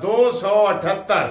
278,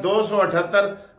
278।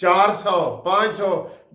400, 500,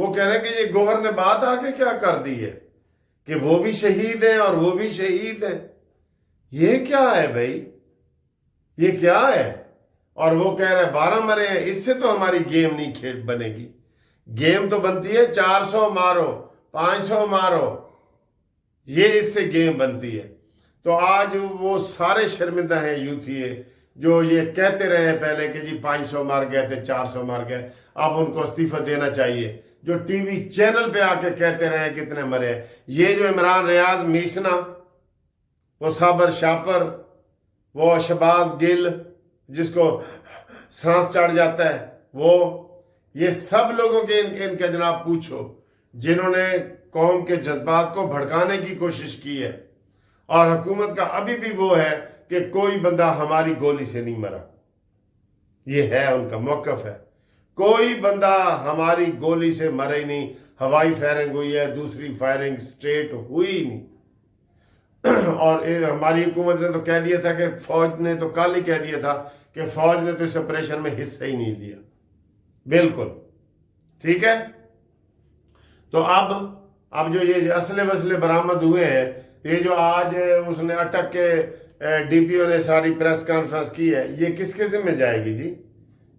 وہ کہہ رہے ہیں کہ یہ گوہر نے بات آگے کیا کر دی ہے کہ وہ بھی شہید ہیں اور وہ بھی شہید ہیں. یہ کیا ہے بھائی؟ یہ کیا ہے؟ اور وہ کہہ رہے 12 مرے ہیں. اس سے تو ہماری گیم نہیں بنے گی. گیم تو بنتی ہے 400 مارو 500 مارو، یہ اس سے گیم بنتی ہے. تو آج وہ سارے شرمندہ ہیں یوتھی جو یہ کہتے رہے ہیں پہلے کہ جی 500 مار گئے تھے 400 مار گئے. اب ان کو استعفیٰ دینا چاہیے. جو ٹی وی چینل پہ آ کے کہتے رہے ہیں کتنے مرے ہیں. یہ جو عمران ریاض میسنا، وہ صابر شاپر، وہ شہباز گل جس کو سانس چڑھ جاتا ہے، وہ یہ سب لوگوں کے ان کے جناب پوچھو جنہوں نے قوم کے جذبات کو بھڑکانے کی کوشش کی ہے. اور حکومت کا ابھی بھی وہ ہے کہ کوئی بندہ ہماری گولی سے نہیں مرا. یہ ہے ان کا موقف ہے. کوئی بندہ ہماری گولی سے مرے ہی نہیں. ہوائی فائرنگ ہوئی ہے، دوسری فائرنگ سٹریٹ ہوئی نہیں. اور ہماری حکومت نے تو کہہ دیا تھا کہ فوج نے تو کل ہی کہہ دیا تھا کہ فوج نے تو اس آپریشن میں حصہ ہی نہیں لیا. بالکل ٹھیک ہے. تو اب جو یہ اسلحے وسلے برآمد ہوئے ہیں، یہ جو آج اس نے اٹک کے ڈی پی او نے ساری پریس کانفرنس کی ہے، یہ کس کے ذمہ جائے گی جی؟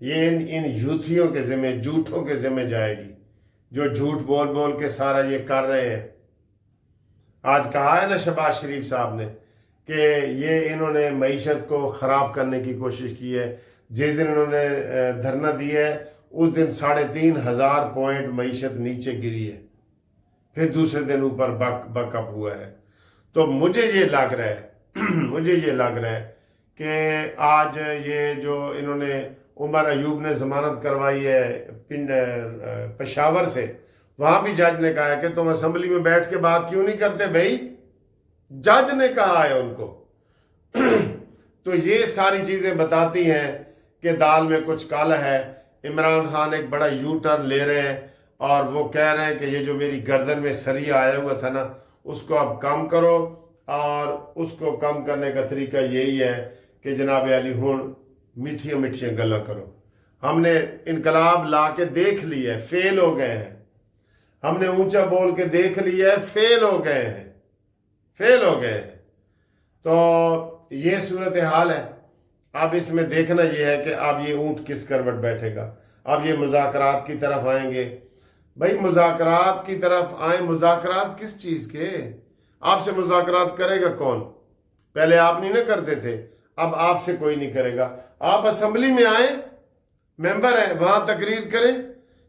یہ ان یوتھیوں کے ذمہ، جھوٹوں کے ذمہ جائے گی جو جھوٹ بول بول کے سارا یہ کر رہے ہیں. آج کہا ہے نا شہباز شریف صاحب نے کہ یہ انہوں نے معیشت کو خراب کرنے کی کوشش کی ہے. جس دن انہوں نے دھرنا دیا ہے اس دن 3,500 پوائنٹ معیشت نیچے گری ہے، پھر دوسرے دن اوپر بک اپ ہوا ہے. تو مجھے یہ لگ رہا ہے کہ آج یہ جو انہوں نے عمر ایوب نے ضمانت کروائی ہے پشاور سے، وہاں بھی جج نے کہا ہے کہ تم اسمبلی میں بیٹھ کے بات کیوں نہیں کرتے بھائی؟ جج نے کہا ہے ان کو. تو یہ ساری چیزیں بتاتی ہیں کہ دال میں کچھ کالا ہے. عمران خان ایک بڑا یو ٹرن لے رہے ہیں اور وہ کہہ رہے ہیں کہ یہ جو میری گردن میں سریا آیا ہوا تھا نا، اس کو اب کم کرو. اور اس کو کم کرنے کا طریقہ یہی ہے کہ جناب علی ہون میٹھیاں میٹھیاں گلا کرو. ہم نے انقلاب لا کے دیکھ لیا ہے، فیل ہو گئے ہیں. ہم نے اونچا بول کے دیکھ لیا ہے، فیل ہو گئے ہیں. تو یہ صورتحال ہے. اب اس میں دیکھنا یہ ہے کہ اب یہ اونٹ کس کروٹ بیٹھے گا. اب یہ مذاکرات کی طرف آئیں گے. بھائی مذاکرات کی طرف آئیں، مذاکرات کس چیز کے؟ آپ سے مذاکرات کرے گا کون؟ پہلے آپ نہیں نہ کرتے تھے، اب آپ سے کوئی نہیں کرے گا. آپ اسمبلی میں آئیں، ممبر ہیں، وہاں تقریر کریں.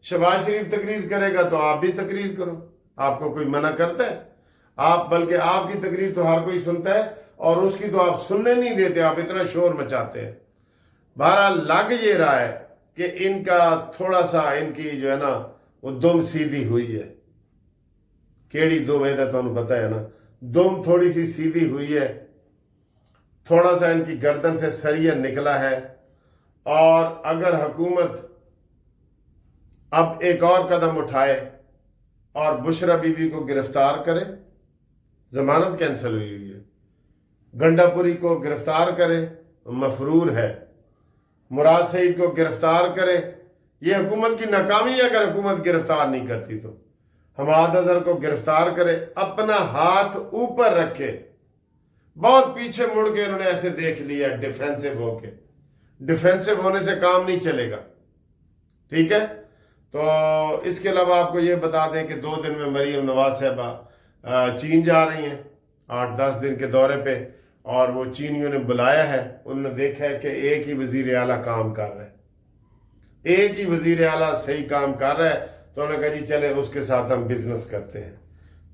شہباز شریف تقریر کرے گا تو آپ بھی تقریر کرو. آپ کو کوئی منع کرتا ہے؟ بلکہ آپ کی تقریر تو ہر کوئی سنتا ہے اور اس کی تو آپ سننے نہیں دیتے، آپ اتنا شور مچاتے ہیں. بہرحال لگ یہ رہا ہے کہ ان کا تھوڑا سا ان کی جو ہے نا وہ دم سیدھی ہوئی ہے. کیڑی دم ہے تو انہوں پتہ ہے نا، دم تھوڑی سی سیدھی ہوئی ہے. تھوڑا سا ان کی گردن سے سریا نکلا ہے. اور اگر حکومت اب ایک اور قدم اٹھائے اور بشرا بی بی کو گرفتار کرے، ضمانت کینسل ہوئی ہے، گنڈا پوری کو گرفتار کرے، مفرور ہے، مراد سعید کو گرفتار کرے. یہ حکومت کی ناکامی ہے اگر حکومت گرفتار نہیں کرتی تو. حماد اظہر کو گرفتار کرے، اپنا ہاتھ اوپر رکھے. بہت پیچھے مڑ کے انہوں نے ایسے دیکھ لیا ڈیفینسو ہو کے. ڈیفینسو ہونے سے کام نہیں چلے گا. ٹھیک ہے. تو اس کے علاوہ آپ کو یہ بتا دیں کہ 2 دن میں مریم نواز صاحبہ چین جا رہی ہیں 8-10 دن کے دورے پہ. اور وہ چینیوں نے بلایا ہے. انہوں نے دیکھا ہے کہ ایک ہی وزیر اعلیٰ کام کر رہا ہے، ایک ہی وزیر اعلیٰ صحیح کام کر رہا ہے. تو انہوں نے کہا جی چلے اس کے ساتھ ہم بزنس کرتے ہیں.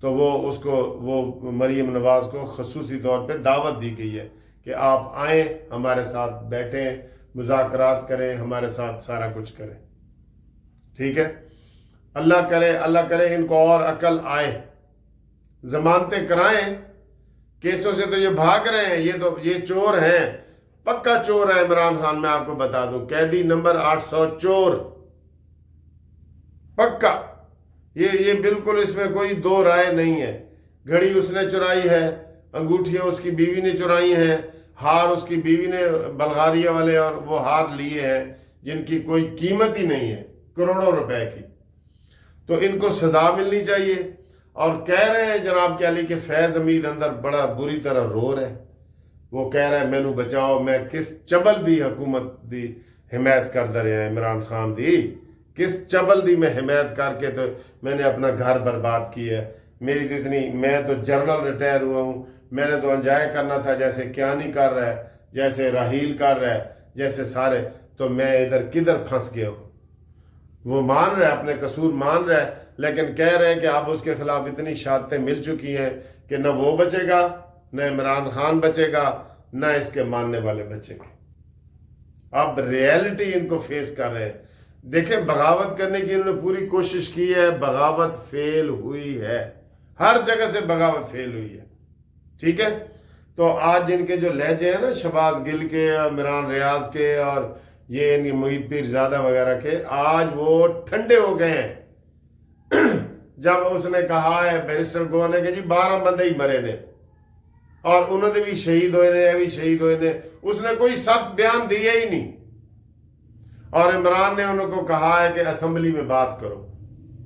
تو وہ مریم نواز کو خصوصی طور پہ دعوت دی گئی ہے کہ آپ آئیں، ہمارے ساتھ بیٹھیں، مذاکرات کریں، ہمارے ساتھ سارا کچھ کریں. ٹھیک ہے. اللہ کرے ان کو اور عقل آئے، ضمانتیں کرائیں. کیسوں سے تو یہ بھاگ رہے ہیں، یہ چور ہیں، پکا چور ہے عمران خان. میں آپ کو بتا دوں قیدی نمبر 800 چور پکا. یہ بالکل اس میں کوئی دو رائے نہیں ہے. گھڑی اس نے چرائی ہے، انگوٹھیاں اس کی بیوی نے چرائی ہیں، ہار اس کی بیوی نے بلغاریہ والے اور وہ ہار لیے ہیں جن کی کوئی قیمت ہی نہیں ہے، کروڑوں روپے کی. تو ان کو سزا ملنی چاہیے. اور کہہ رہے ہیں جناب کیا لی کہ فیض حمید اندر بڑا بری طرح رو رہا ہے. وہ کہہ رہا ہے مینو بچاؤ, میں کس چبل دی حکومت دی حمایت کر دے رہے ہیں عمران خان دی, کس چبل دی میں حمایت کر کے تو میں نے اپنا گھر برباد کی ہے. میری تو اتنی, میں تو جنرل ریٹائر ہوا ہوں, میں نے تو انجوائے کرنا تھا جیسے کیانی کر رہا ہے, جیسے راہیل کر رہا ہے, جیسے سارے, تو میں ادھر کدھر پھنس گیا ہوں. وہ مان رہا ہے, اپنے قصور مان رہا ہے, لیکن کہہ رہے ہیں کہ اب اس کے خلاف اتنی شہادتیں مل چکی ہیں کہ نہ وہ بچے گا, نہ عمران خان بچے گا, نہ اس کے ماننے والے بچے گے. اب ریئلٹی ان کو فیس کر رہے ہیں. دیکھیں بغاوت کرنے کی انہوں نے پوری کوشش کی ہے, بغاوت فیل ہوئی ہے, ہر جگہ سے بغاوت فیل ہوئی ہے. ٹھیک ہے, تو آج ان کے جو لہجے ہیں نا شہباز گل کے اور عمران ریاض کے اور یہ ان محیط پیر زادہ وغیرہ کے, آج وہ ٹھنڈے ہو گئے ہیں. جب اس نے کہا ہے بیرسٹر گو نے کہ جی 12 بندے ہی مرے نے اور انہوں نے بھی شہید ہوئے نے, بھی شہید ہوئے نے, اس نے کوئی سخت بیان دیا ہی نہیں. اور عمران نے انہوں کو کہا ہے کہ اسمبلی میں بات کرو,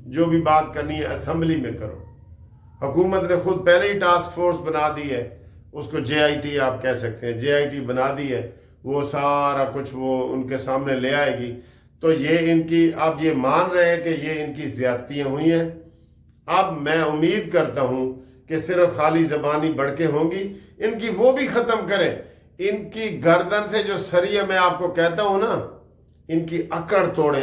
جو بھی بات کرنی ہے اسمبلی میں کرو. حکومت نے خود پہلے ہی ٹاسک فورس بنا دی ہے, اس کو جے آئی ٹی آپ کہہ سکتے ہیں, جے آئی ٹی بنا دی ہے, وہ سارا کچھ وہ ان کے سامنے لے آئے گی. تو یہ ان کی, اب یہ مان رہے ہیں کہ یہ ان کی زیادتیاں ہوئی ہیں. اب میں امید کرتا ہوں کہ صرف خالی زبانی بڑکیں ہوں گی, ان کی وہ بھی ختم کریں. ان کی گردن سے جو سریہ میں آپ کو کہتا ہوں نا, ان کی اکڑ توڑیں,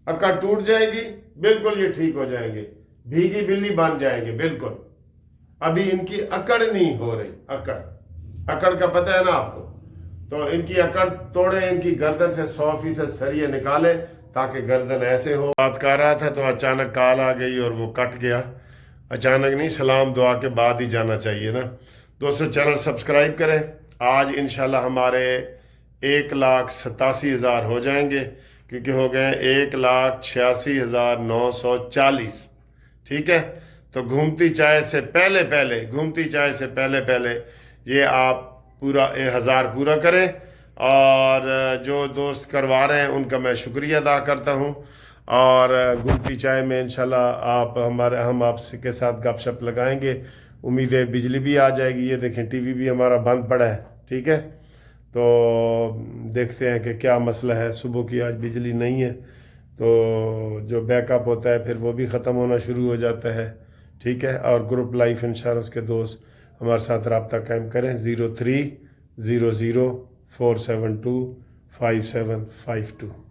اکڑ ٹوٹ جائے گی, بالکل یہ ٹھیک ہو جائیں گے, بھیگی بلی بن جائیں گے بالکل. ابھی ان کی اکڑ نہیں ہو رہی, اکڑ کا پتہ ہے نا آپ کو, تو ان کی اکڑ توڑیں, ان کی گردن سے 100% سریہ نکالیں تاکہ گردن ایسے ہو. بات کر رہا تھا تو اچانک کال آ گئی اور وہ کٹ گیا. اچانک نہیں, سلام دعا کے بعد ہی جانا چاہیے نا. دوستو چینل سبسکرائب کریں. آج انشاءاللہ ہمارے 1,87,000 ہو جائیں گے, کیونکہ ہو گئے 1,86,940. ٹھیک ہے, تو گھومتی چائے سے پہلے یہ آپ پورا 1000 پورا کریں. اور جو دوست کروا رہے ہیں ان کا میں شکریہ ادا کرتا ہوں. اور گھومتی چائے میں انشاءاللہ ہم آپ کے ساتھ گپ شپ لگائیں گے. امید ہے بجلی بھی آ جائے گی. یہ دیکھیں ٹی وی بھی ہمارا بند پڑا ہے. ٹھیک ہے, تو دیکھتے ہیں کہ کیا مسئلہ ہے. صبح کی آج بجلی نہیں ہے, تو جو بیک اپ ہوتا ہے پھر وہ بھی ختم ہونا شروع ہو جاتا ہے. ٹھیک ہے, اور گروپ لائف انشاءاللہ اس کے دوست ہمارے ساتھ رابطہ قائم کریں. 0300 472 5752.